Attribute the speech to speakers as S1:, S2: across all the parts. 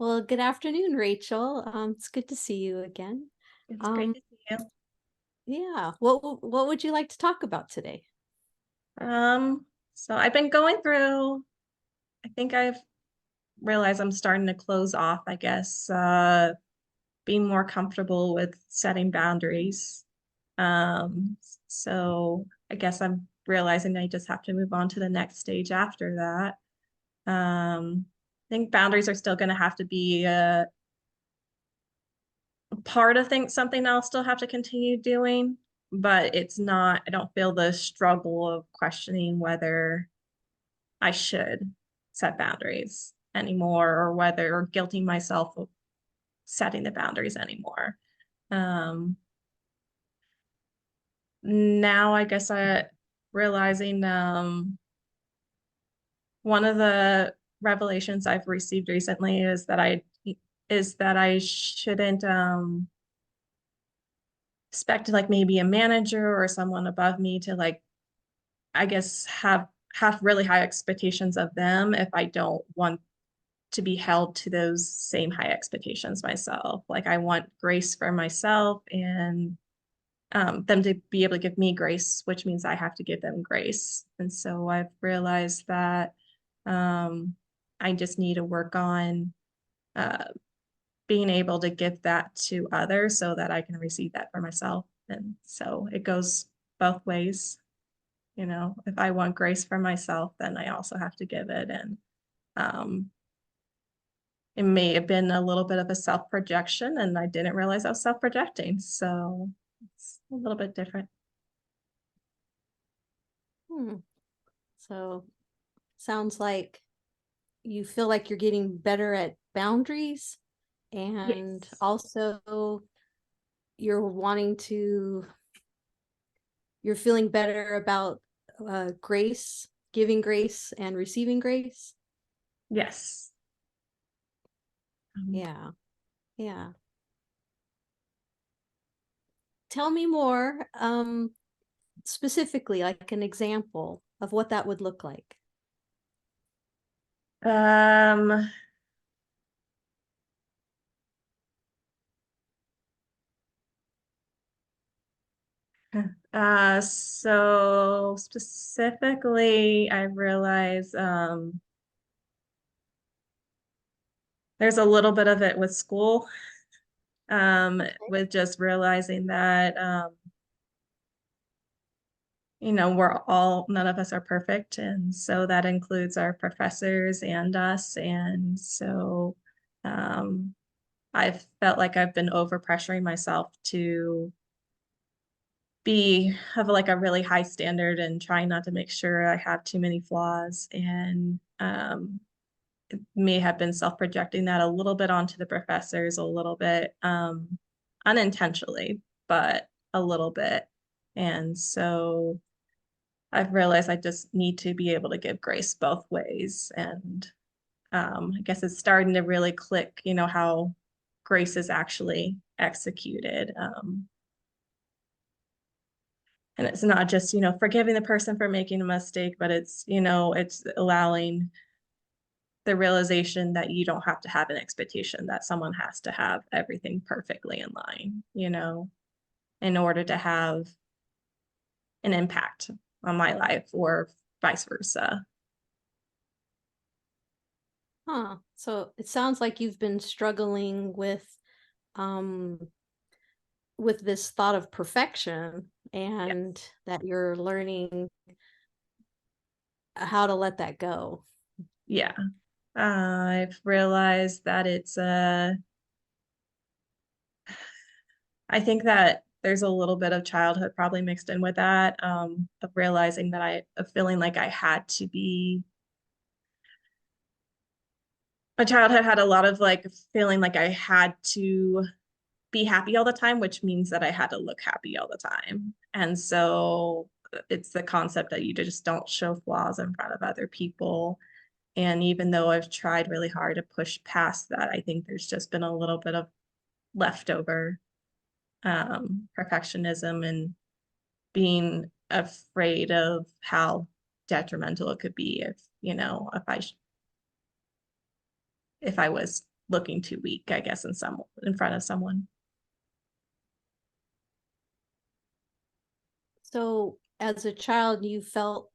S1: Well, good afternoon, Rachel. It's good to see you again.
S2: It's great
S1: Um,
S2: to see you.
S1: yeah. What would you like to talk about today?
S2: So I've been going through, I think I've realized I'm starting to close off, I guess, being more comfortable with setting boundaries. Um, so I guess I'm realizing I just have to move on to the next stage after that. I think boundaries are still going to have to be a part of something I'll still have to continue doing, but it's not, I don't feel the struggle of questioning whether I should set boundaries anymore or guilting myself of setting the boundaries anymore. Um, Now I guess I realizing one of the revelations I've received recently is that I shouldn't expect like maybe a manager or someone above me to like I guess have really high expectations of them if I don't want to be held to those same high expectations myself. Like I want grace for myself and them to be able to give me grace, which means I have to give them grace. And so I've realized that um, I just need to work on uh, being able to give that to others so that I can receive that for myself. And so it goes both ways. You know, if I want grace for myself, then I also have to give it. And um, it may have been a little bit of a self-projection, and I didn't realize I was self-projecting. So it's a little bit different.
S1: Hmm. So, sounds like you feel like you're getting better at boundaries, and
S2: Yes.
S1: also you're wanting to, you're feeling better about grace, giving grace and receiving grace.
S2: Yes. Um,
S1: Yeah. Yeah. Tell me more, specifically, like an example of what that would look like.
S2: um, so specifically, I realize there's a little bit of it with school, with just realizing that none of us are perfect. And so that includes our professors and us. And so um, I've felt like I've been over pressuring myself to have like a really high standard and trying not to make sure I have too many flaws. And may have been self-projecting that a little bit onto the professors, a little bit unintentionally, but a little bit. And so I've realized I just need to be able to give grace both ways. And I guess it's starting to really click, how grace is actually executed. And it's not just, forgiving the person for making a mistake, but it's allowing the realization that you don't have to have an expectation that someone has to have everything perfectly in line, in order to have an impact on my life or vice versa.
S1: Huh. So it sounds like you've been struggling um with this thought of perfection, and
S2: Yes.
S1: that you're learning how to let that go.
S2: Yeah. I've realized that I think that there's a little bit of childhood probably mixed in with that, of realizing that of feeling like I had to be my childhood had a lot of like feeling like I had to be happy all the time, which means that I had to look happy all the time. And so it's the concept that you just don't show flaws in front of other people. And even though I've tried really hard to push past that, I think there's just been a little bit of leftover perfectionism and being afraid of how detrimental it could be if I was looking too weak, I guess, in front of someone.
S1: So as a child, you felt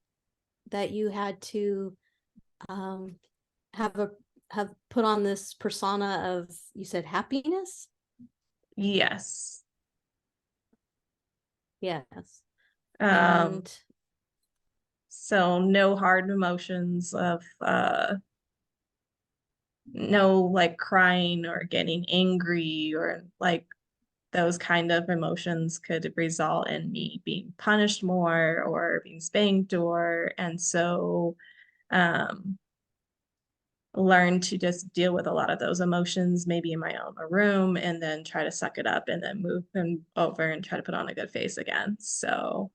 S1: that you had to um, have a have put on this persona of, you said, happiness?
S2: Yes.
S1: Yes.
S2: Um,
S1: And
S2: so no hard emotions of no like crying or getting angry or like those kind of emotions could result in me being punished more or being spanked or and so um learn to just deal with a lot of those emotions maybe in my own room and then try to suck it up and then move them over and try to put on a good face again. So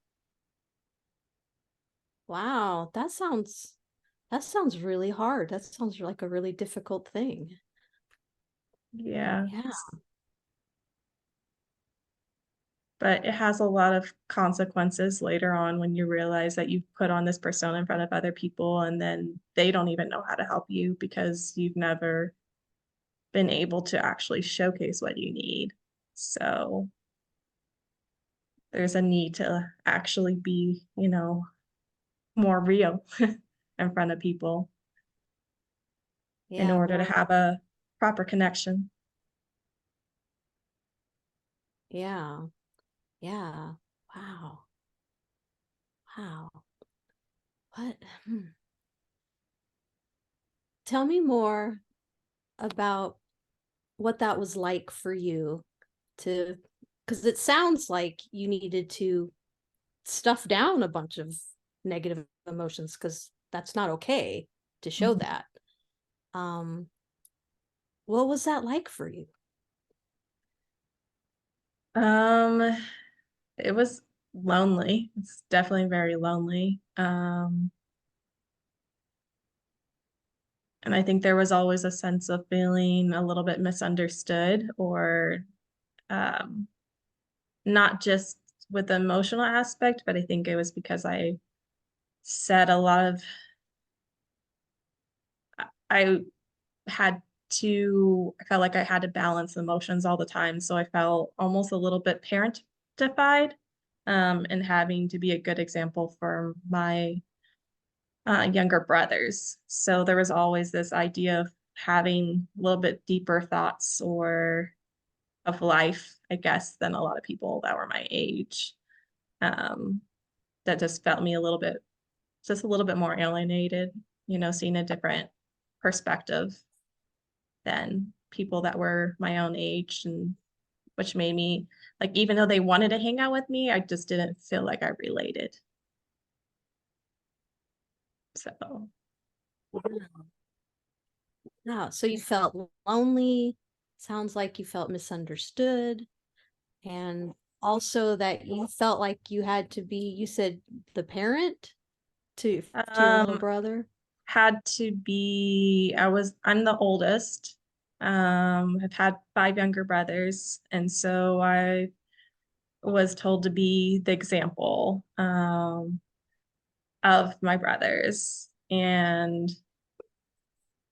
S1: wow, that sounds really hard. That sounds like a really difficult thing.
S2: yeah,
S1: Yeah.
S2: but it has a lot of consequences later on when you realize that you've put on this persona in front of other people and then they don't even know how to help you because you've never been able to actually showcase what you need. So there's a need to actually be, more real in front of people in
S1: Yeah,
S2: order to
S1: more.
S2: have a proper connection.
S1: Yeah. Yeah. Wow. Wow. What? Tell me more about what that was like for you to, because it sounds like you needed to stuff down a bunch of negative emotions, because that's not okay to show
S2: Mhm.
S1: that. Um, what was that like for you?
S2: Um, it was lonely. It's definitely very lonely. And I think there was always a sense of feeling a little bit misunderstood or um, not just with the emotional aspect, but I think it was because I said a lot of, I had I felt like I had to balance emotions all the time. So I felt almost a little bit parentified and having to be a good example for my younger brothers. So there was always this idea of having a little bit deeper thoughts or of life, I guess, than a lot of people that were my age. Um, that just felt me just a little bit more alienated, seeing a different perspective than people that were my own age and which made me like even though they wanted to hang out with me, I just didn't feel like I related. So
S1: Yeah, so you felt lonely. Sounds like you felt misunderstood, and also that you felt like you had to be, you said, the parent to your little
S2: um
S1: brother.
S2: had to be I'm the oldest. I've had five younger brothers, and so I was told to be the example of my brothers. And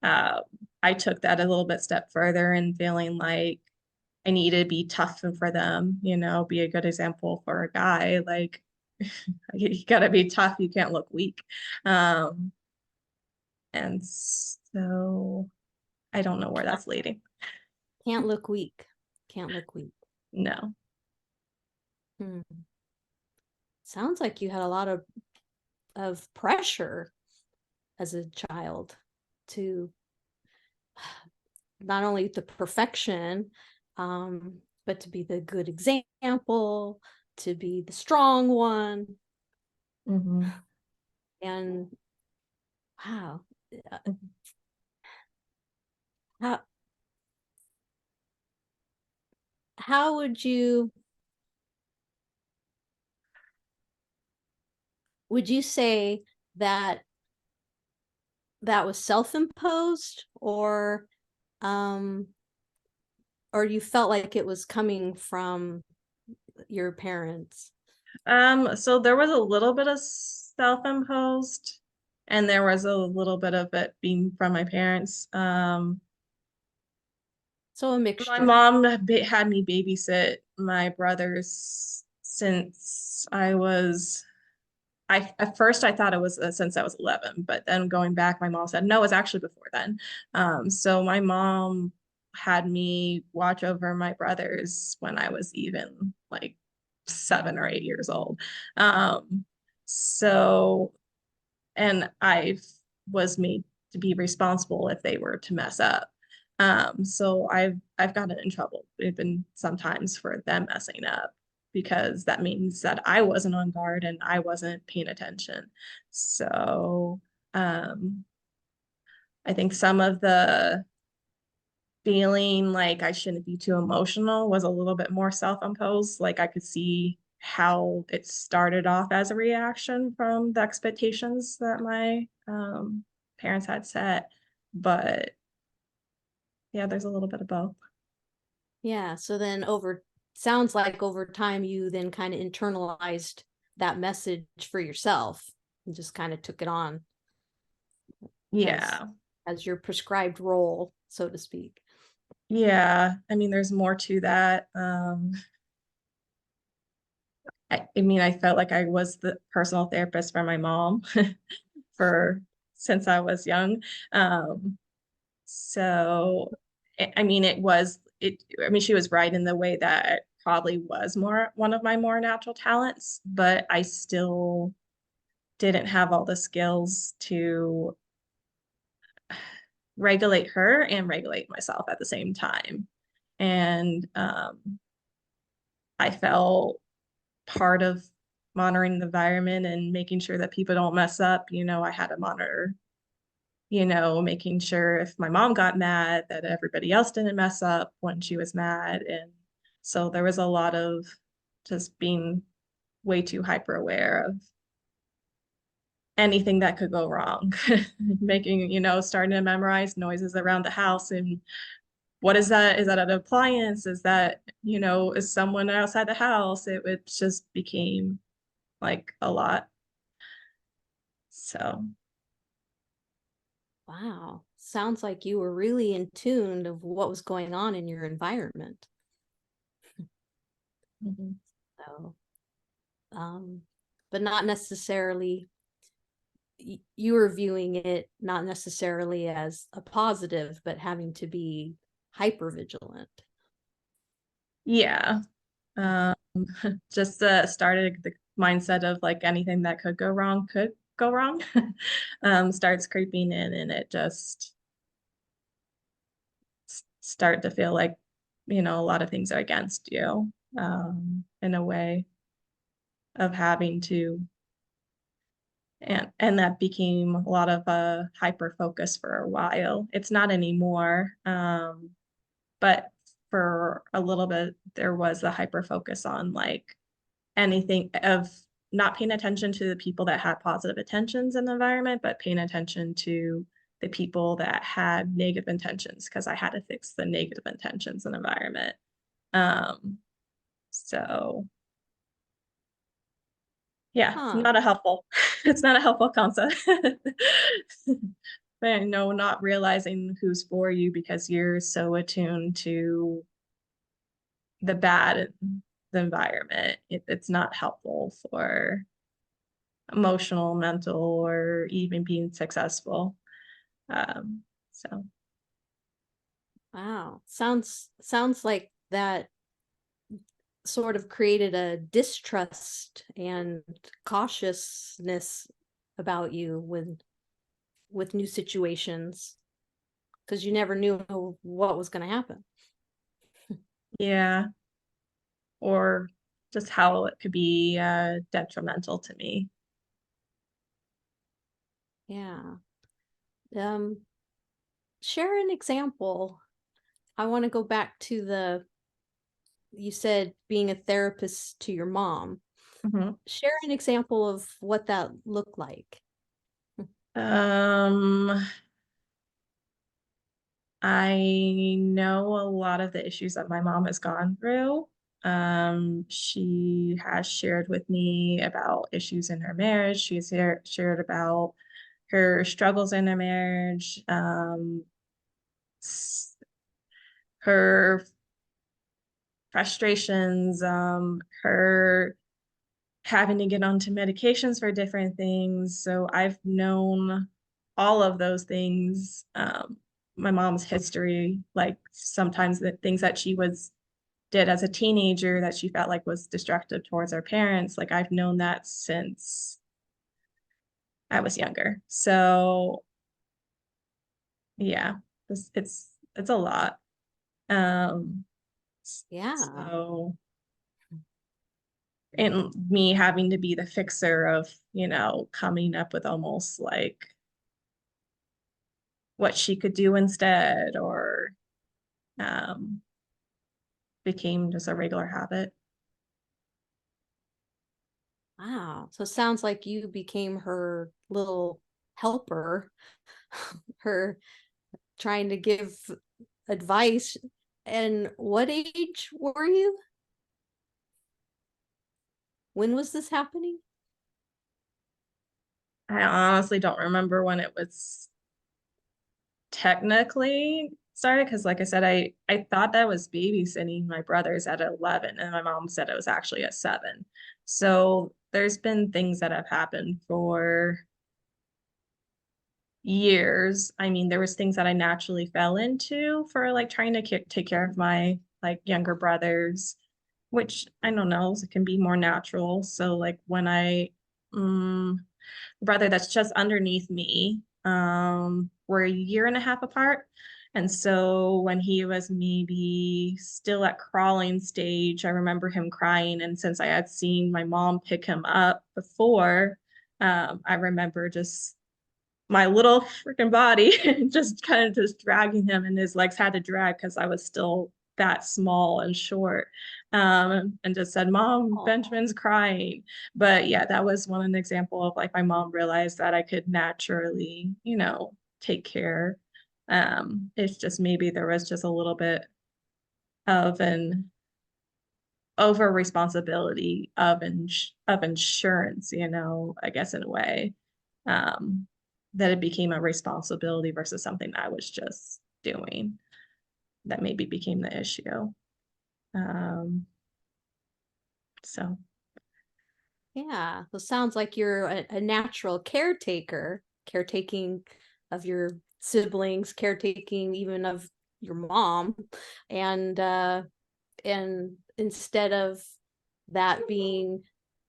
S2: uh, I took that a little bit step further and feeling like I need to be tough for them, be a good example for a guy. Like you gotta be tough, you can't look weak. Um, and so I don't know where that's leading.
S1: Can't look weak. Can't look weak.
S2: No.
S1: Hmm. Sounds like you had a lot of pressure as a child to not only the perfection, but to be the good example, to be the strong one.
S2: Hmm.
S1: And wow, uh, how how would you say that that was self-imposed, um or you felt like it was coming from your parents?
S2: So there was a little bit of self-imposed, and there was a little bit of it being from my parents.
S1: So a
S2: My
S1: mixture.
S2: mom had me babysit my brothers since I at first I thought it was since I was 11, but then going back, my mom said no, it was actually before then. So my mom had me watch over my brothers when I was even like 7 or 8 years old. Um, so and I was made to be responsible if they were to mess up. So I've gotten in trouble even sometimes for them messing up because that means that I wasn't on guard and I wasn't paying attention. So I think some of the feeling like I shouldn't be too emotional was a little bit more self-imposed. Like I could see how it started off as a reaction from the expectations that my parents had set. But yeah, there's a little bit of both.
S1: Yeah. So then sounds like over time you then kind of internalized that message for yourself and just kind of took it on as
S2: Yeah.
S1: your prescribed role, so to speak.
S2: Yeah. I mean, there's more to that. I mean, I felt like I was the personal therapist for my mom for since I was young. Um, So, I mean, I mean, she was right in the way that it probably was more one of my more natural talents, but I still didn't have all the skills to regulate her and regulate myself at the same time. And I felt part of monitoring the environment and making sure that people don't mess up. I had to monitor making sure if my mom got mad that everybody else didn't mess up when she was mad. And so there was a lot of just being way too hyper aware of anything that could go wrong. Making, starting to memorize noises around the house and what is that? Is that an appliance? Is that, is someone outside the house? It just became like a lot. So,
S1: Wow. Sounds like you were really in tune of what was going on in your environment.
S2: mhm.
S1: So, um, but not necessarily, you were viewing it not necessarily as a positive, but having to be hyper vigilant.
S2: Yeah. Um, just started the mindset of like anything that could go wrong could go wrong. Starts creeping in, and it just start to feel like, a lot of things are against you, in a way of having to, and that became a lot of a hyper focus for a while. It's not anymore. But for a little bit, there was a hyper focus on like anything of not paying attention to the people that had positive intentions in the environment, but paying attention to the people that had negative intentions because I had to fix the negative intentions in the environment. Um, so yeah,
S1: Huh.
S2: not a helpful, it's not a helpful concept. But not realizing who's for you because you're so attuned to the bad in the environment. It's not helpful for emotional, mental, or even being successful. So
S1: Wow. Sounds like that sort of created a distrust and cautiousness about you with new situations because you never knew what was going to happen.
S2: yeah, or just how it could be detrimental to me.
S1: Yeah. Um, Share an example. I want to go back to you said being a therapist to your mom.
S2: Mhm.
S1: Share an example of what that looked like.
S2: Um, I know a lot of the issues that my mom has gone through. She has shared with me about issues in her marriage. She's shared about her struggles in her marriage. her frustrations, her having to get onto medications for different things. So I've known all of those things. My mom's history, like sometimes the things that she was did as a teenager that she felt like was destructive towards her parents. Like I've known that since I was younger. So yeah, it's a lot. Um,
S1: Yeah.
S2: so and me having to be the fixer of, coming up with almost like what she could do instead or um became just a regular habit.
S1: Wow. So it sounds like you became her little helper, her trying to give advice. And what age were you? When was this happening?
S2: I honestly don't remember when it was technically started because like I said, I thought that was babysitting my brothers at 11 and my mom said it was actually at 7. So there's been things that have happened for years. I mean, there was things that I naturally fell into for like trying to take care of my like younger brothers, which I don't know, it can be more natural. So like when brother that's just underneath me, we're a year and a half apart. And so when he was maybe still at crawling stage, I remember him crying. And since I had seen my mom pick him up before, I remember just my little freaking body just kind of just dragging him and his legs had to drag because I was still that small and short. And just said, Mom,
S1: Oh,
S2: Benjamin's crying. But yeah, that was an example of like my mom realized that I could naturally, take care. It's just maybe there was just a little bit of an over responsibility of insurance, I guess in a way, um, that it became a responsibility versus something I was just doing that maybe became the issue. Um, so
S1: yeah. So it sounds like you're a natural caretaker, caretaking of your siblings, caretaking even of your mom. And instead of that being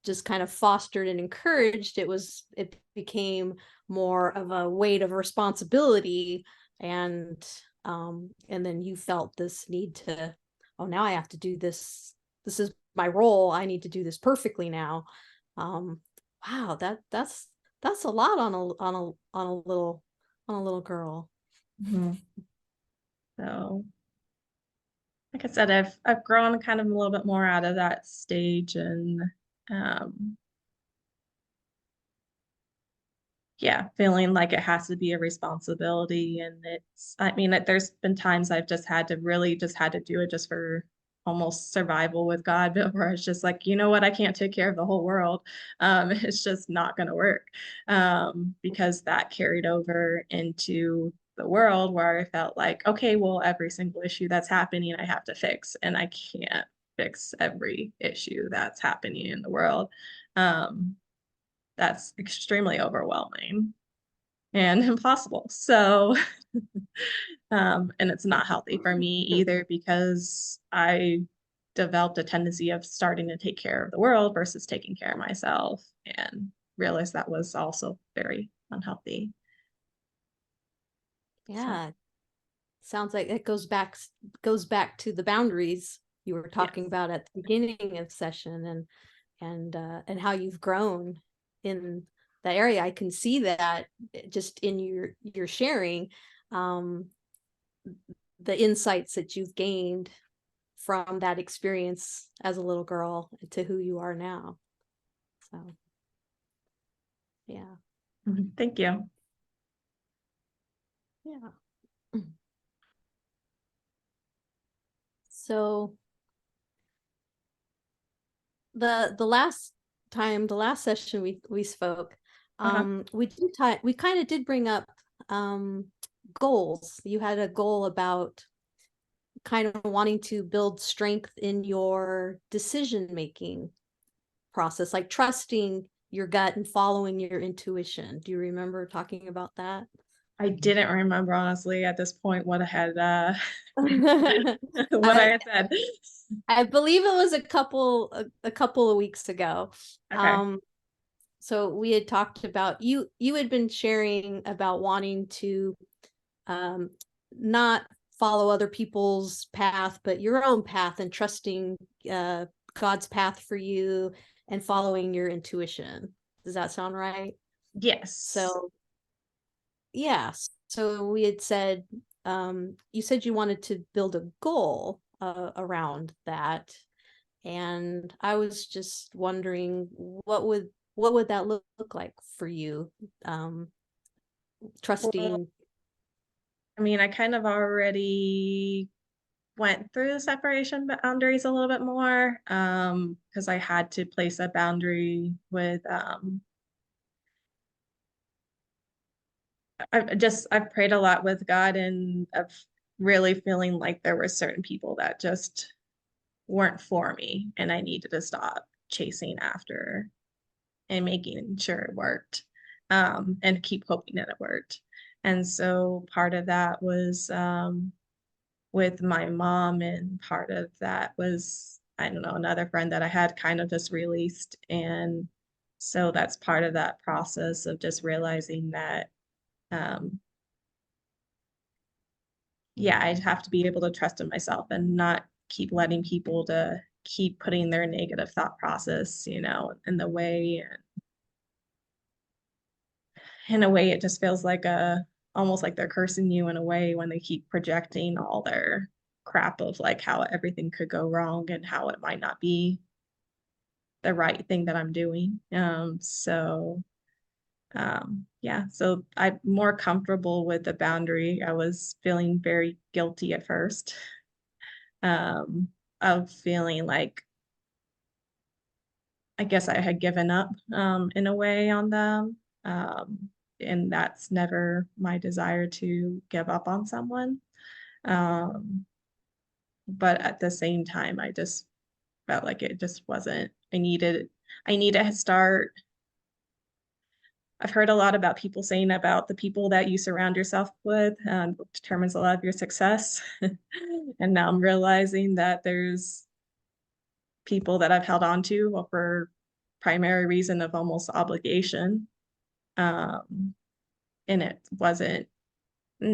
S1: just kind of fostered and encouraged, it became more of a weight of responsibility. And then you felt this need to, oh, now I have to do this. This is my role. I need to do this perfectly now. um wow, that's a lot on a little girl.
S2: mhm. So like I said, I've grown kind of a little bit more out of that stage and um yeah, feeling like it has to be a responsibility. And I mean, there's been times I've just had to really just had to do it just for almost survival with God, but where it's just like, you know what, I can't take care of the whole world. It's just not going to work because that carried over into the world where I felt like, okay, well, every single issue that's happening, I have to fix, and I can't fix every issue that's happening in the world. Um, that's extremely overwhelming and impossible. So, and it's not healthy for me either because I developed a tendency of starting to take care of the world versus taking care of myself and realized that was also very unhealthy. So,
S1: Yeah, sounds like it goes back to the boundaries you were talking
S2: yes.
S1: about at the beginning of session, and how you've grown in that area. I can see that just in your sharing, um, the insights that you've gained from that experience as a little girl to who you are now. So yeah,
S2: Mhm. Thank you.
S1: yeah. So the last session we spoke,
S2: Uh-huh.
S1: we kind of did bring up um goals. You had a goal about kind of wanting to build strength in your decision making process, like trusting your gut and following your intuition. Do you remember talking about that?
S2: I didn't remember honestly at this point what I had what I
S1: I
S2: had said.
S1: I believe it was a couple of weeks ago.
S2: Okay.
S1: Um, so we had talked about you had been sharing about wanting to um not follow other people's path, but your own path, and trusting uh God's path for you and following your intuition. Does that sound right?
S2: Yes.
S1: So yeah, so we had said you said you wanted to build a goal around that, and I was just wondering what would that look like for you? Um,
S2: Well,
S1: trusting.
S2: I mean, I kind of already went through the separation boundaries a little bit more because I had to place a boundary with I've prayed a lot with God and of really feeling like there were certain people that just weren't for me and I needed to stop chasing after and making sure it worked and keep hoping that it worked. And so part of that was with my mom, and part of that was, I don't know, another friend that I had kind of just released. And so that's part of that process of just realizing that, um, yeah, I'd have to be able to trust in myself and not keep letting people to keep putting their negative thought process, in the way. And in a way, it just feels like almost like they're cursing you in a way when they keep projecting all their crap of like how everything could go wrong and how it might not be the right thing that I'm doing. Yeah, so I'm more comfortable with the boundary. I was feeling very guilty at first, um, of feeling like I guess I had given up in a way on them. And that's never my desire to give up on someone. Um, but at the same time, I just felt like it just wasn't, I need to start. I've heard a lot about people saying about the people that you surround yourself with determines a lot of your success. And now I'm realizing that there's people that I've held on to for primary reason of almost obligation. Um, and it wasn't,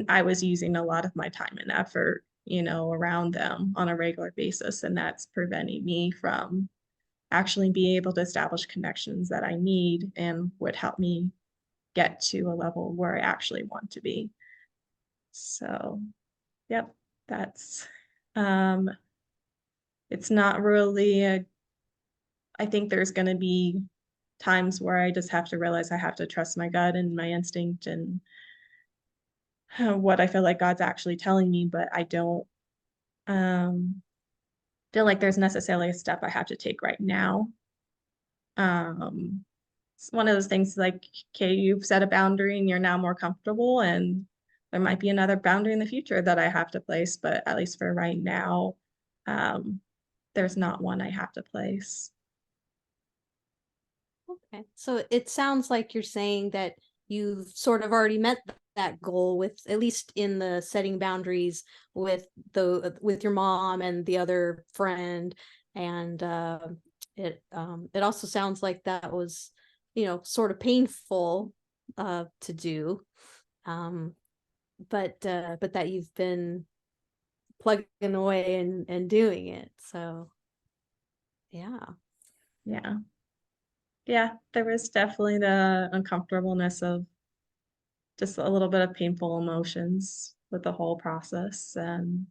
S2: I was using a lot of my time and effort, around them on a regular basis. And that's preventing me from actually being able to establish connections that I need and would help me get to a level where I actually want to be. So, yep, that's, um, it's not really I think there's going to be times where I just have to realize I have to trust my gut and my instinct and what I feel like God's actually telling me, but I don't um, feel like there's necessarily a step I have to take right now. It's one of those things like, okay, you've set a boundary and you're now more comfortable, and there might be another boundary in the future that I have to place, but at least for right now, um, there's not one I have to place.
S1: Okay. So it sounds like you're saying that you've sort of already met that goal, with at least in the setting boundaries with with your mom and the other friend. And it also sounds like that was, sort of painful to do. Um but that you've been plugging away and doing it. So yeah.
S2: Yeah. Yeah, there was definitely the uncomfortableness of just a little bit of painful emotions with the whole process. And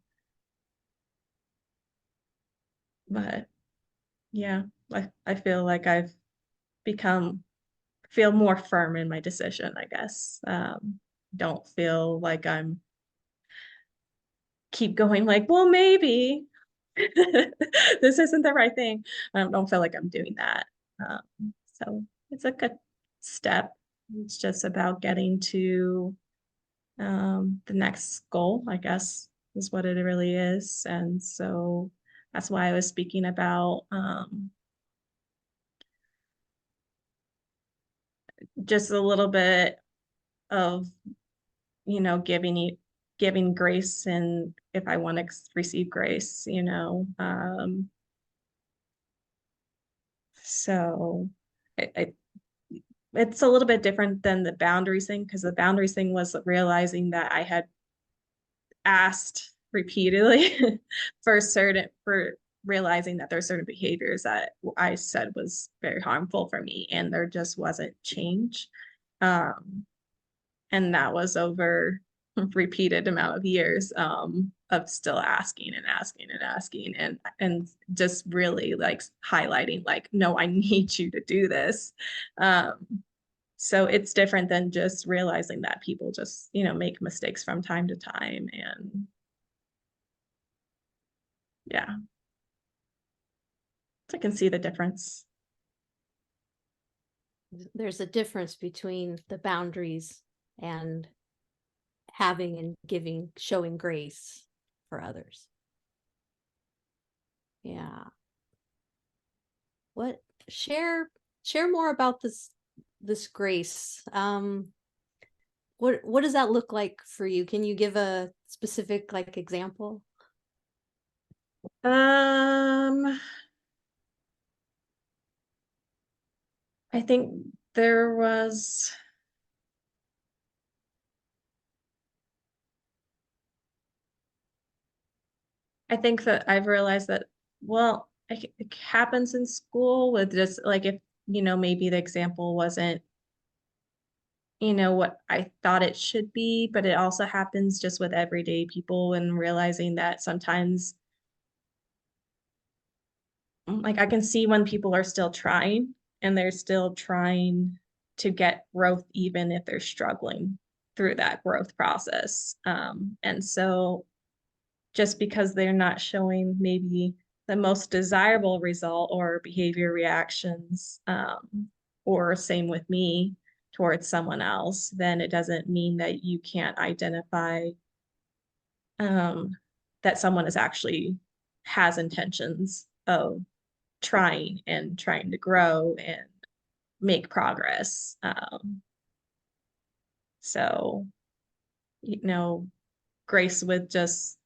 S2: but yeah, I feel like I've become feel more firm in my decision, I guess. Don't feel like I'm keep going like, well, maybe this isn't the right thing. I don't feel like I'm doing that. So it's a good step. It's just about getting to the next goal, I guess, is what it really is. And so that's why I was speaking about just a little bit of, giving grace, and if I want to receive grace, so it, it's a little bit different than the boundaries thing, because the boundaries thing was realizing that I had asked repeatedly for realizing that there are certain behaviors that I said was very harmful for me, and there just wasn't change. Um, and that was over repeated amount of years of still asking and asking and asking, and just really like highlighting like, no, I need you to do this. um so it's different than just realizing that people just make mistakes from time to time. And yeah, so I can see the difference.
S1: There's a difference between the boundaries and having and giving, showing grace for others. Yeah. What share more about this grace. What does that look like for you? Can you give a specific like example?
S2: um I think there was I think that I've realized that, well, it happens in school with just like, if, maybe the example wasn't, what I thought it should be, but it also happens just with everyday people, and realizing that sometimes, like, I can see when people are still trying, and they're still trying to get growth, even if they're struggling through that growth process. And so just because they're not showing maybe the most desirable result or behavior reactions, or same with me towards someone else, then it doesn't mean that you can't identify um, that someone is actually has intentions of trying to grow and make progress. So, you know, grace with just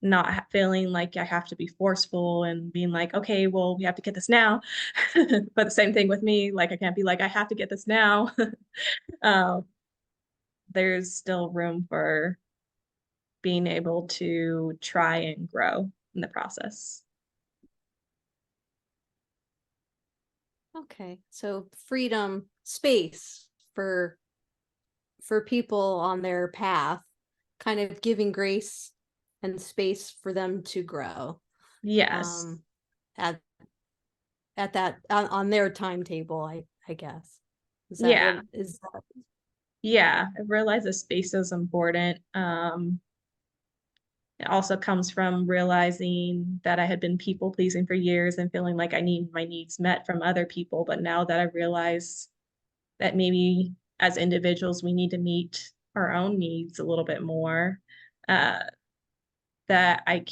S2: not feeling like I have to be forceful and being like, okay, well, we have to get this now. But the same thing with me, like I can't be like, I have to get this now. um, there's still room for being able to try and grow in the process.
S1: Okay. So freedom, space for people on their path, kind of giving grace and space for them to grow.
S2: Yes.
S1: Um at at that on their timetable, I guess. Is that
S2: Yeah.
S1: what is that?
S2: Yeah. I realize the space is important. It also comes from realizing that I had been people pleasing for years and feeling like I need my needs met from other people. But now that I realize that maybe as individuals, we need to meet our own needs a little bit more, uh, that I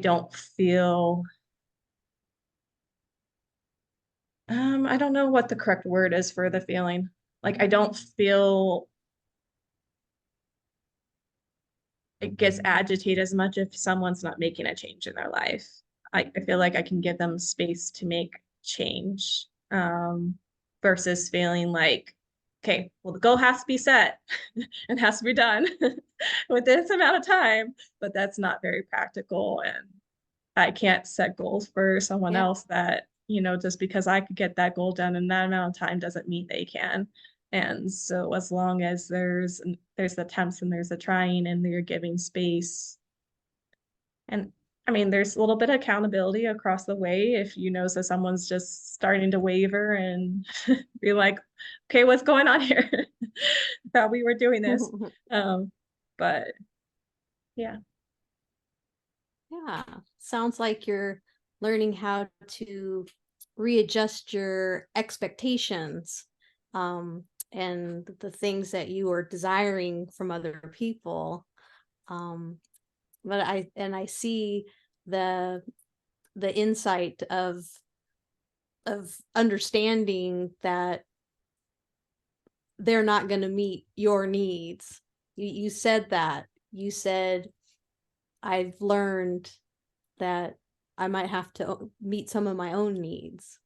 S2: don't feel, I don't know what the correct word is for the feeling. Like, I don't feel it gets agitated as much if someone's not making a change in their life. I feel like I can give them space to make change, versus feeling like, okay, well, the goal has to be set and has to be done with this amount of time, but that's not very practical. And I can't set goals for someone
S1: Yeah.
S2: else that, just because I could get that goal done in that amount of time doesn't mean they can. And so as long as there's attempts and there's a trying and you're giving space, and I mean, there's a little bit of accountability across the way if you notice that someone's just starting to waver and be like, okay, what's going on here? Thought we were doing this. Um, but yeah.
S1: Yeah. Sounds like you're learning how to readjust your expectations, and the things that you are desiring from other people. Um but I see the insight of understanding that they're not going to meet your needs. You said that. You said, I've learned that I might have to meet some of my own needs.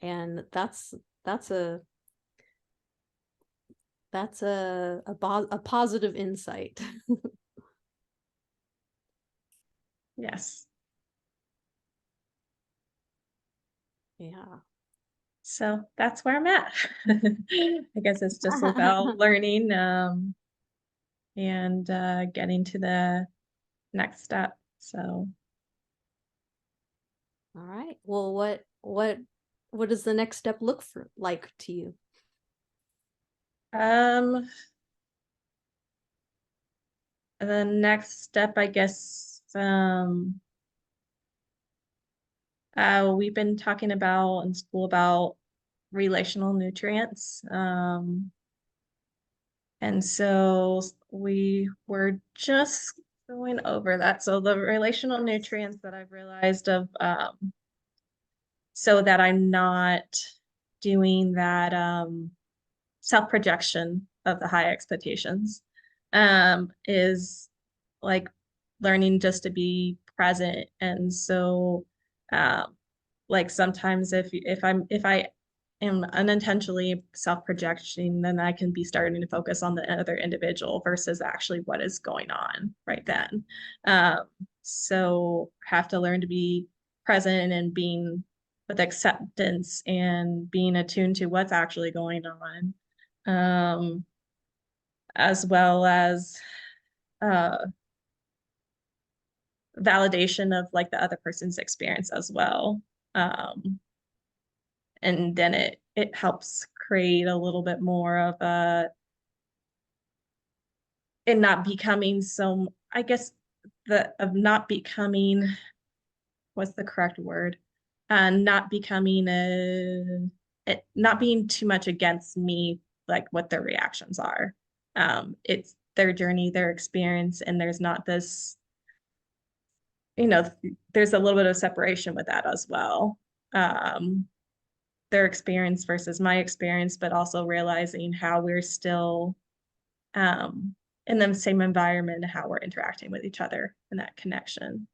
S1: And that's a a positive insight.
S2: Yes.
S1: Yeah.
S2: So that's where I'm at. I guess it's just about learning and getting to the next step. So
S1: All right. Well, what does the next step look for like to you?
S2: um the next step, I guess, we've been talking about in school about relational nutrients. And so we were just going over that. So the relational nutrients that I've realized of, so that I'm not doing that self-projection of the high expectations, is like learning just to be present. And so um, like sometimes if I am unintentionally self-projecting, then I can be starting to focus on the other individual versus actually what is going on right then. Um, so have to learn to be present and being with acceptance and being attuned to what's actually going on. Um, as well as uh validation of like the other person's experience as well. Um, and then it helps create a little bit more of a, and not becoming so, I guess, the of not becoming, what's the correct word, not becoming not being too much against me, like what their reactions are. It's their journey, their experience, and there's not this, you know, there's a little bit of separation with that as well. um their experience versus my experience, but also realizing how we're still um, in the same environment, how we're interacting with each other and that connection.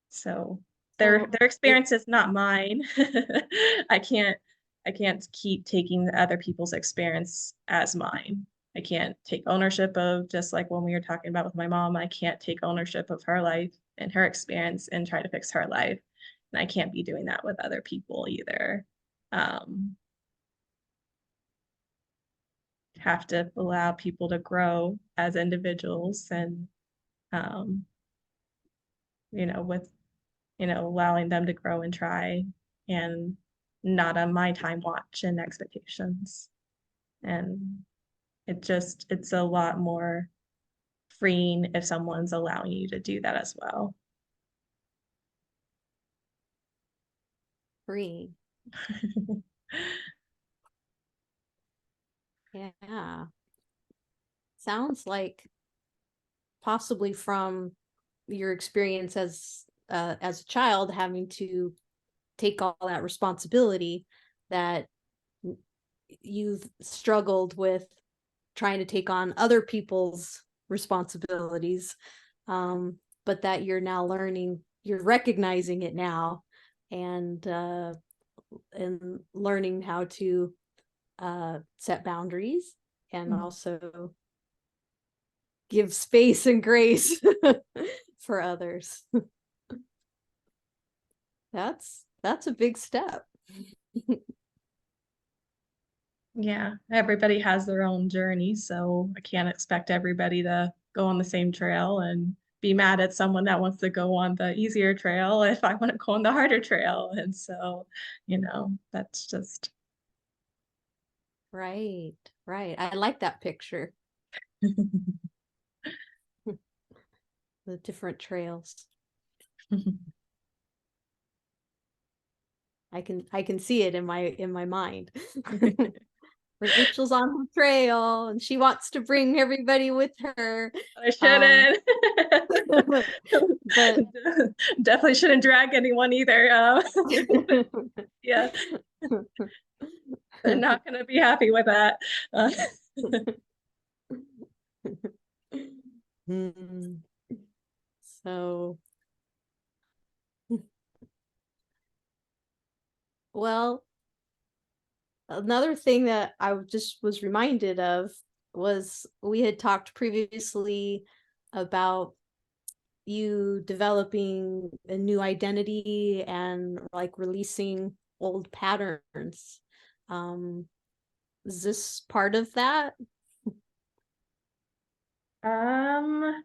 S2: So
S1: So
S2: their
S1: it
S2: experience is not mine. I can't I can't keep taking other people's experience as mine. I can't take ownership of, just like when we were talking about with my mom, I can't take ownership of her life and her experience and try to fix her life. And I can't be doing that with other people either. Um, have to allow people to grow as individuals and um, with allowing them to grow and try, and not on my time watch and expectations. And it's a lot more freeing if someone's allowing you to do that as well.
S1: free. Yeah. Sounds like possibly from your experience as a child having to take all that responsibility that you've struggled with trying to take on other people's responsibilities, but that you're now learning, you're recognizing it now, and learning how to set boundaries and also give space and grace for others. That's a big step.
S2: Yeah, everybody has their own journey, so I can't expect everybody to go on the same trail and be mad at someone that wants to go on the easier trail if I want to go on the harder trail. And so, that's just
S1: Right, right. I like that picture. The different trails. I can see it in my mind. Rachel's on the trail and she wants to bring everybody with her.
S2: I
S1: Um,
S2: shouldn't.
S1: but
S2: Definitely shouldn't drag anyone either. Yeah, they're not going to be happy with that. Uh,
S1: Hmm. So, well, another thing that just was reminded of was we had talked previously about you developing a new identity and like releasing old patterns. Um, is this part of that?
S2: um,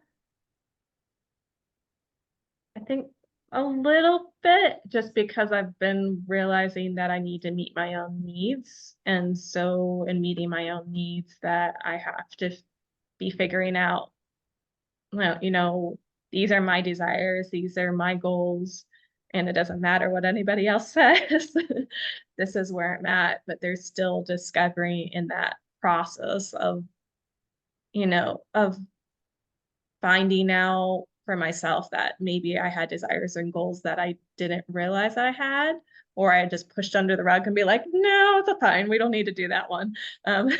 S2: I think a little bit just because I've been realizing that I need to meet my own needs. And so in meeting my own needs that I have to be figuring out, well, these are my desires, these are my goals, and it doesn't matter what anybody else says. This is where I'm at, but there's still discovery in that process of finding out for myself that maybe I had desires and goals that I didn't realize I had, or I just pushed under the rug and be like, no, it's fine. We don't need to do that one. Um,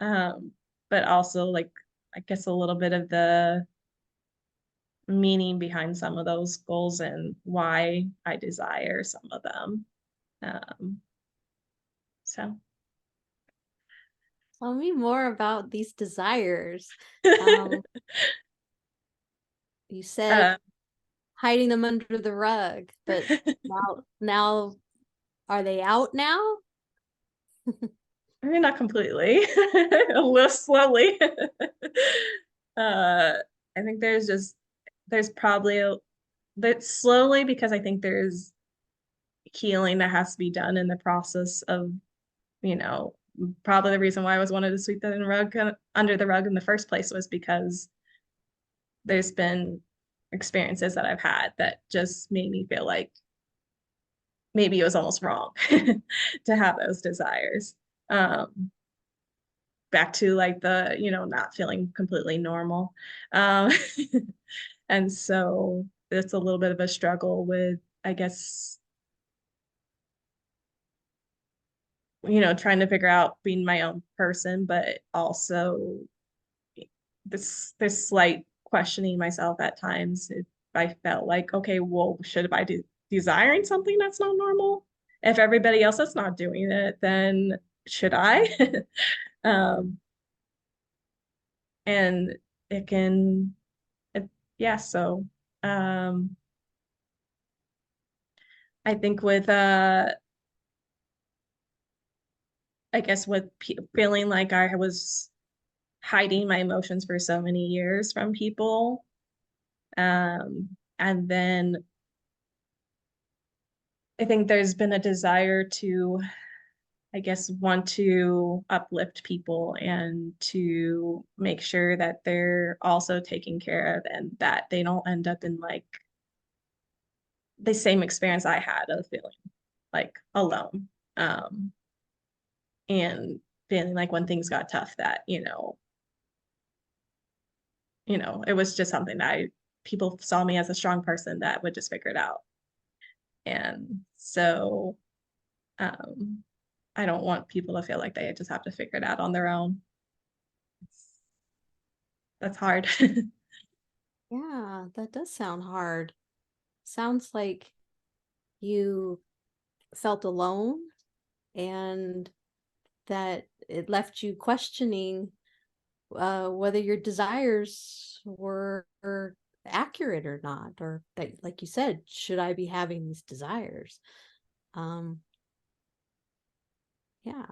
S2: um, but also like, I guess a little bit of the meaning behind some of those goals and why I desire some of them. Um, so,
S1: Tell me more about these desires. Um, you said
S2: uh,
S1: hiding them under the rug, but now are they out now?
S2: I mean, not completely, a little slowly. uh, I think there's probably that slowly because I think there's healing that has to be done in the process of, you know, probably the reason why I was wanted to sweep that in rug under the rug in the first place was because there's been experiences that I've had that just made me feel like maybe it was almost wrong to have those desires. Um, Back to like the, not feeling completely normal. Um, and so it's a little bit of a struggle with, I guess, trying to figure out being my own person, but also this slight questioning myself at times if I felt like, okay, well, should I be desiring something that's not normal? If everybody else is not doing it, then should I? um, and it can, yeah. So um, I think with I guess with feeling like I was hiding my emotions for so many years from people, and then I think there's been a desire to, I guess, want to uplift people and to make sure that they're also taken care of and that they don't end up in like the same experience I had of feeling like alone. And feeling like when things got tough that, it was just something that people saw me as a strong person that would just figure it out. And so um I don't want people to feel like they just have to figure it out on their own. That's hard.
S1: Yeah, that does sound hard. Sounds like you felt alone and that it left you questioning whether your desires were accurate or not, or that, like you said, should I be having these desires? Um, yeah,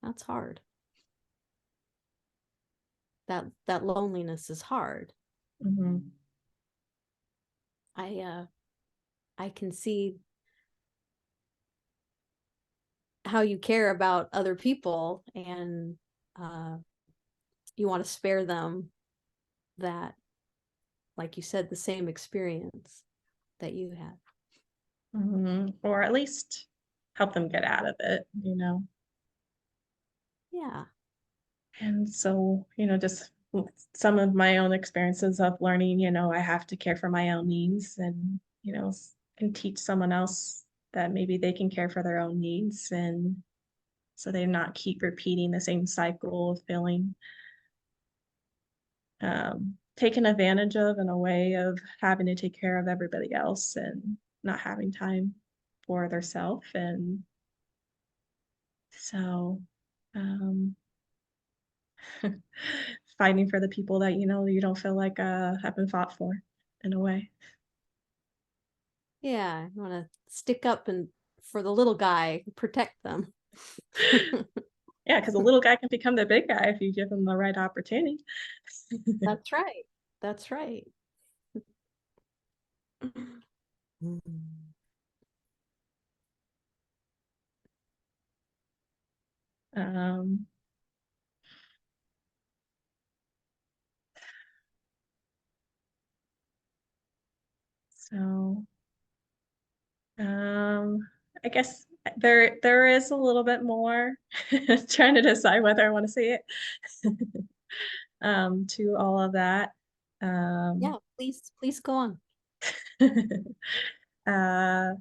S1: that's hard. That loneliness is hard.
S2: Mhm.
S1: I I can see how you care about other people and uh you want to spare them that, like you said, the same experience that you had.
S2: Or at least help them get out of it, you know.
S1: Yeah.
S2: And so, just some of my own experiences of learning, I have to care for my own needs and, can teach someone else that maybe they can care for their own needs and so they not keep repeating the same cycle of feeling taken advantage of in a way of having to take care of everybody else and not having time for their self. And so, um, fighting for the people that you don't feel like have been fought for in a way.
S1: Yeah. I want to stick up and for the little guy, protect them.
S2: Yeah, because a little guy can become the big guy if you give him the right opportunity.
S1: That's right. That's right.
S2: um, so I guess there is a little bit more trying to decide whether I want to see it to all of that. Um,
S1: Yeah, please go on.
S2: uh,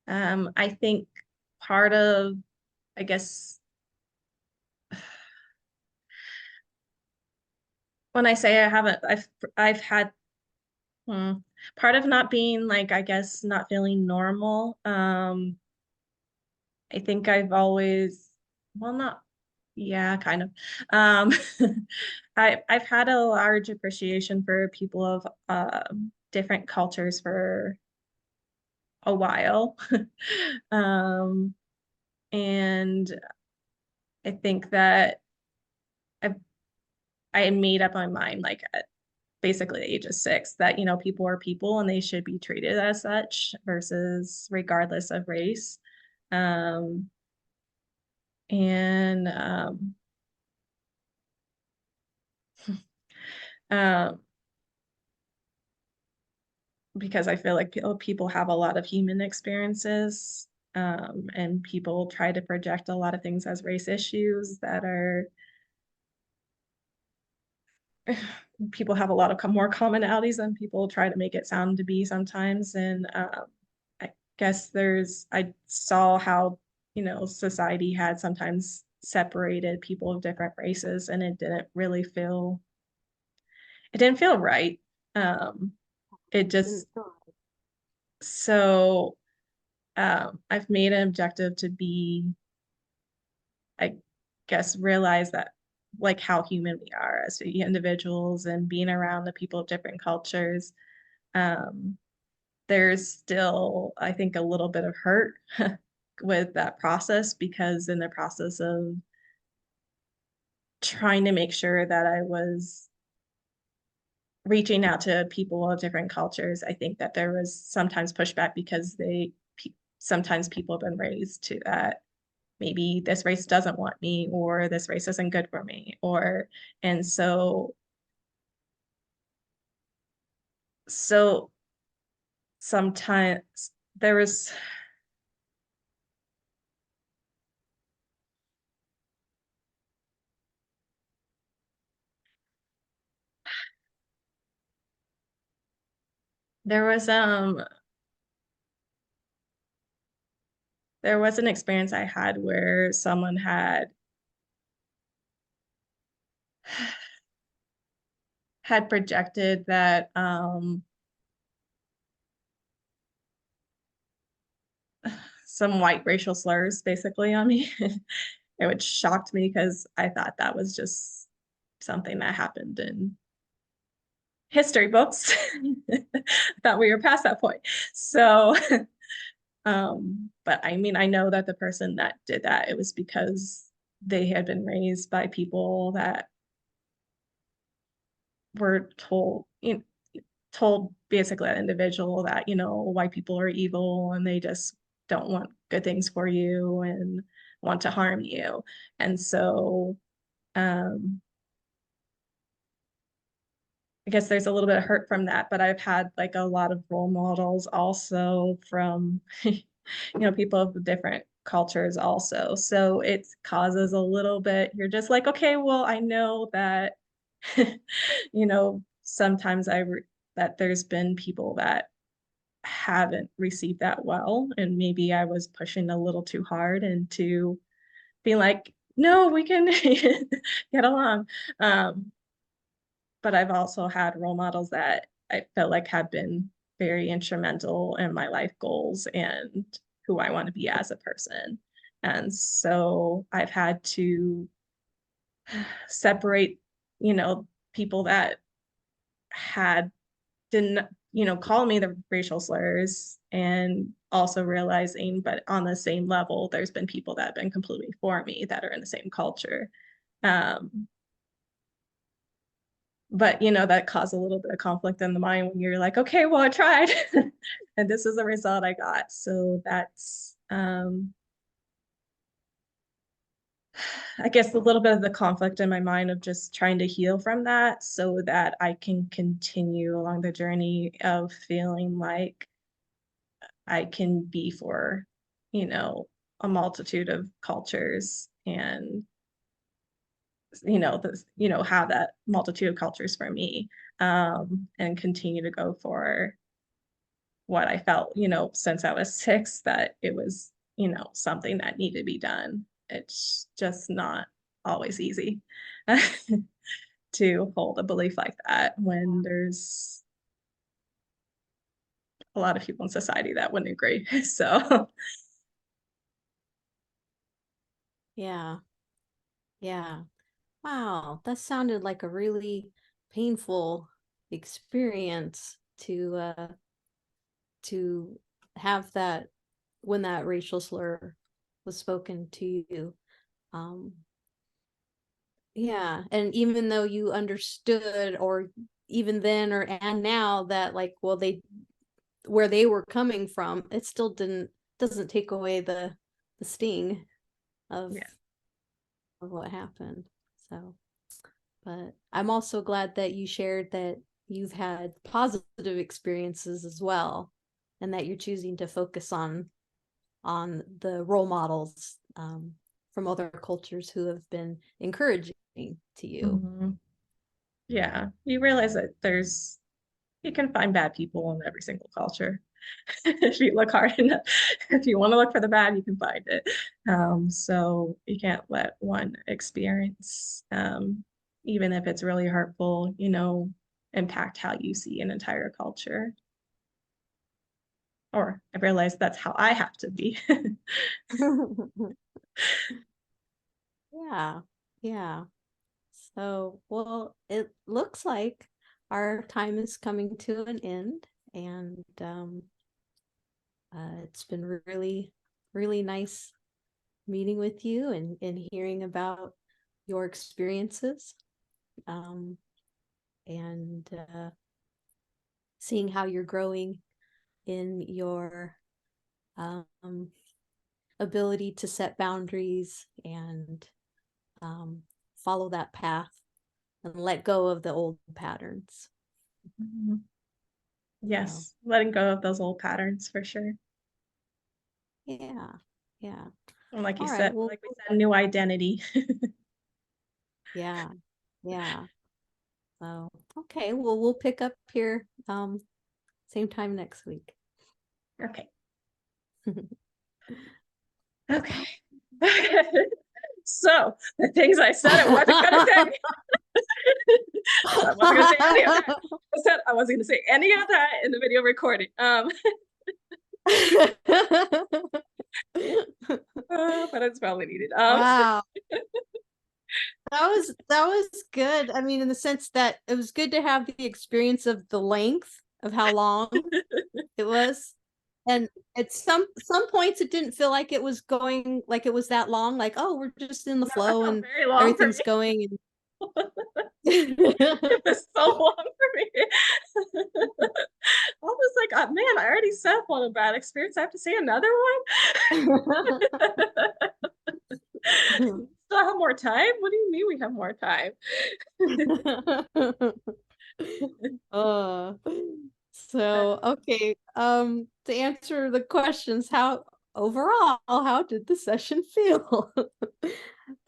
S2: I think part of, I guess, when I say I haven't, I've had part of not being like, I guess, not feeling normal. I think I've always, well, not, yeah, kind of. Um, I've had a large appreciation for people of different cultures for a while. Um, and I think that I I made up my mind like at basically the age of 6 that people are people and they should be treated as such versus regardless of race. Um, and um, because I feel like people have a lot of human experiences, and people try to project a lot of things as race issues that are people have a lot of more commonalities than people try to make it sound to be sometimes. And I guess I saw how, society had sometimes separated people of different races and it didn't feel right. Um, it
S1: Didn't
S2: just,
S1: go.
S2: so I've made an objective to I guess, realize that like how human we are as individuals and being around the people of different cultures. Um, there's still, I think, a little bit of hurt with that process because in the process of trying to make sure that I was reaching out to people of different cultures, I think that there was sometimes pushback because sometimes people have been raised to that maybe this race doesn't want me or this race isn't good for me or and so sometimes there was there was there was an experience I had where someone had projected that some white racial slurs basically on me. Which shocked me because I thought that was just something that happened in history books. I thought we were past that point. So, but I mean, I know that the person that did that, it was because they had been raised by people that were told basically that individual that, white people are evil and they just don't want good things for you and want to harm you. And so, um, I guess there's a little bit of hurt from that, but I've had like a lot of role models also from, people of different cultures also. So it causes a little bit, you're just like, okay, well, I know that, sometimes that there's been people that haven't received that well. And maybe I was pushing a little too hard into being like, no, we can get along. Um, but I've also had role models that I felt like have been very instrumental in my life goals and who I want to be as a person. And so I've had to separate, people that had didn't, call me the racial slurs, and also realizing, but on the same level, there's been people that have been completely for me that are in the same culture. Um, but that caused a little bit of conflict in the mind when you're like, okay, well, I tried and this is the result I got. So that's I guess a little bit of the conflict in my mind of just trying to heal from that so that I can continue along the journey of feeling like I can be for, a multitude of cultures, and have that multitude of cultures for me, and continue to go for what I felt, since I was 6, that it was, something that needed to be done. It's just not always easy to hold a belief like that when there's a lot of people in society that wouldn't agree. So,
S1: Yeah. Yeah. Wow. That sounded like a really painful experience to have that when that racial slur was spoken to you. Um, yeah, and even though you understood, or even then or and now, that like, well, they where they were coming from, it still doesn't take away the sting of
S2: yeah.
S1: what happened. So, but I'm also glad that you shared that you've had positive experiences as well, and that you're choosing to focus on the role models, from other cultures who have been encouraging to you.
S2: Mhm. Yeah. You realize that you can find bad people in every single culture. If you look hard enough, if you want to look for the bad, you can find it. So you can't let one experience, even if it's really hurtful, impact how you see an entire culture. Or I realize that's how I have to be.
S1: Yeah, yeah. So, well, it looks like our time is coming to an end, and it's been really, really nice meeting with you and hearing about your experiences, um, and seeing how you're growing in your um, ability to set boundaries and um, follow that path and let go of the old patterns.
S2: Mhm.
S1: So,
S2: Yes, letting go of those old patterns for sure.
S1: yeah, yeah.
S2: And like you
S1: All right.
S2: said,
S1: Well,
S2: like we said, new identity.
S1: yeah, yeah. So, okay. Well, we'll pick up here same time next week.
S2: Okay. Okay. So the things I said I wasn't gonna say. So I wasn't gonna say any of that. I said I wasn't gonna say any of that in the video recording. But it's probably needed.
S1: Wow. That was good. I mean, in the sense that it was good to have the experience of the length of how long it was. And at some points it didn't feel like it was going like it was that long, like, oh, we're just in the
S2: No, that
S1: flow
S2: felt
S1: and
S2: very long for
S1: everything's
S2: me.
S1: going
S2: It
S1: and
S2: was so long for me. I was like, oh, man, I already said one bad experience. I have to say another one. Still have more time? What do you mean we have more time?
S1: Uh, so okay. To answer the questions, how overall, how did the session feel?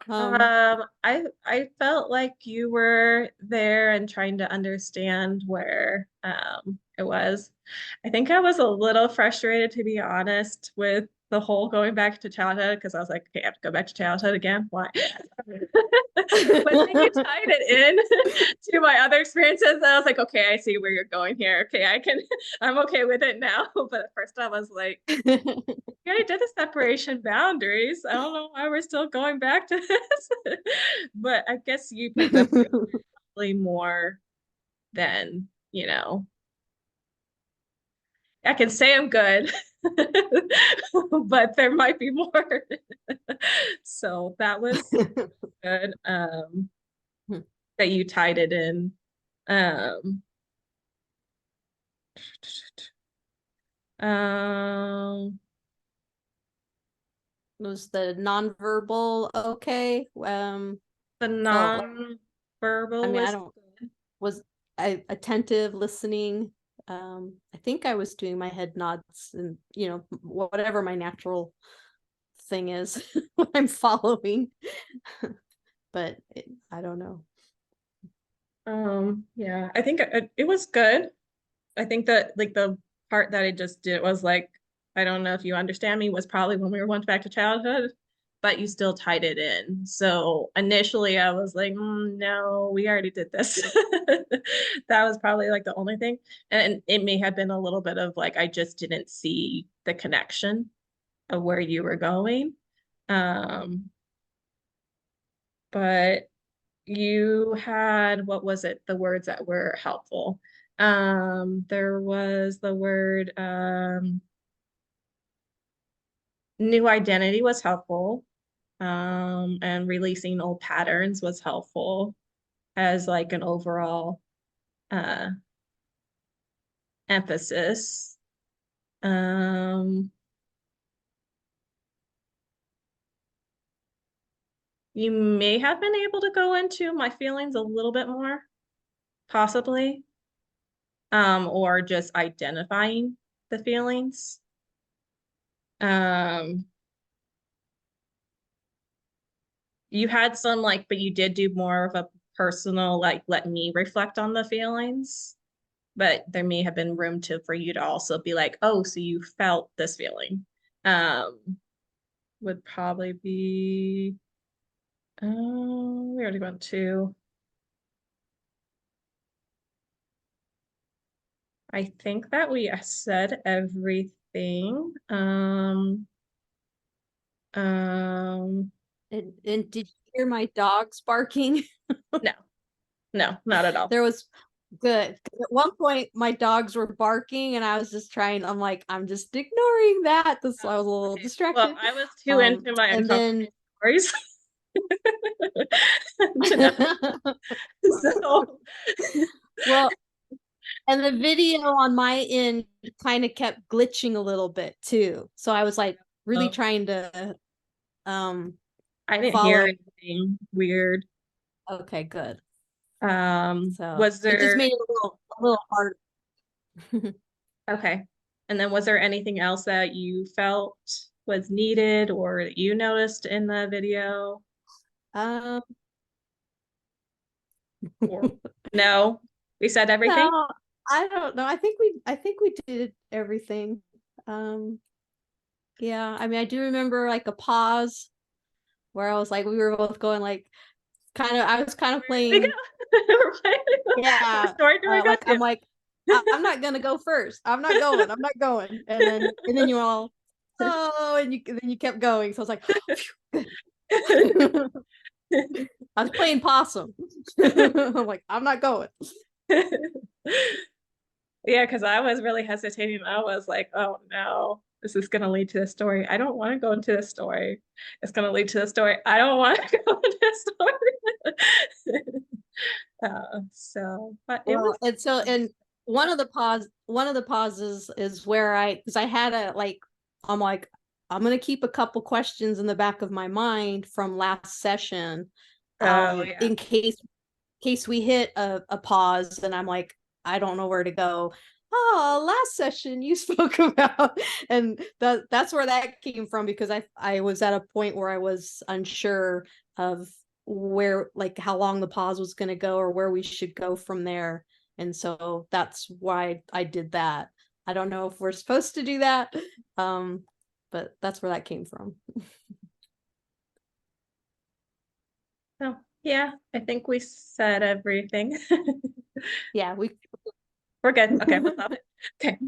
S1: Um,
S2: I felt like you were there and trying to understand where it was. I think I was a little frustrated, to be honest, with the whole going back to childhood because I was like, okay, I have to go back to childhood again. Why? But then you tied it in to my other experiences. And I was like, okay, I see where you're going here. Okay, I'm okay with it now. But at first I was like, we already did the separation boundaries. I don't know why we're still going back to this. But I guess you picked up really more than, I can say I'm good, but there might be more. So that was good. That you tied it in. Um, um,
S1: Was the nonverbal okay?
S2: the
S1: Felt like, I
S2: non-verbal
S1: mean, I
S2: was
S1: don't,
S2: good.
S1: was I attentive listening? I think I was doing my head nods and, whatever my natural thing is when I'm following, but I don't know.
S2: Yeah, I think it was good. I think that like the part that I just did was like, I don't know if you understand me, was probably when we went back to childhood, but you still tied it in. So initially I was like, no, we already did this. That was probably like the only thing. And it may have been a little bit of like, I just didn't see the connection of where you were going. Um, but you had, what was it, the words that were helpful? There was the word new identity was helpful. And releasing old patterns was helpful as like an overall uh emphasis. Um, you may have been able to go into my feelings a little bit more, possibly. Or just identifying the feelings. Um, you had some like, but you did do more of a personal, like, let me reflect on the feelings. But there may have been room to for you to also be like, oh, so you felt this feeling. Would probably be, oh, we already went to. I think that we said everything. Um,
S1: And did you hear my dogs barking?
S2: no, no, not at all.
S1: There was good. 'Cause at one point, my dogs were barking, and I was just trying. I'm like, I'm just ignoring that. This I was a little
S2: Okay. Well,
S1: distracted.
S2: I was too into my
S1: And then
S2: uncomfortable stories to know. So,
S1: well, and the video on my end kind of kept glitching a little bit too. So I was like really
S2: um,
S1: trying to um
S2: I didn't hear
S1: follow.
S2: anything weird.
S1: Okay, good. So
S2: Was
S1: it just
S2: there,
S1: made it a little hard.
S2: okay. And then was there anything else that you felt was needed or that you noticed in the video?
S1: Um,
S2: Or no? We said everything?
S1: no, I don't know. I think we did everything. Um, yeah, I mean, I do remember like a pause where I was like, we were both going like, I was kind of
S2: Where did we
S1: playing,
S2: go? What
S1: yeah,
S2: story do we go
S1: like
S2: to?
S1: I'm like, I'm not gonna go first. I'm not going. I'm not going. And then you all, oh, and then you kept going. So I was like, I was playing possum. I'm like, I'm not going.
S2: Yeah, because I was really hesitating. I was like, oh no, this is going to lead to the story. I don't want to go into the story. It's going to lead to the story. I don't want to go into the story. But it
S1: Well,
S2: was,
S1: and one of the pauses is where because I had I'm like, I'm gonna keep a couple questions in the back of my mind from last session,
S2: oh yeah.
S1: in case case we hit a pause and I'm like, I don't know where to go. Oh, last session you spoke about, and that's where that came from, because I was at a point where I was unsure of where, like, how long the pause was going to go or where we should go from there. And so that's why I did that. I don't know if we're supposed to do that, but that's where that came from.
S2: So yeah, I think we said everything.
S1: Yeah, we
S2: We're good. Okay, we'll stop it. Okay.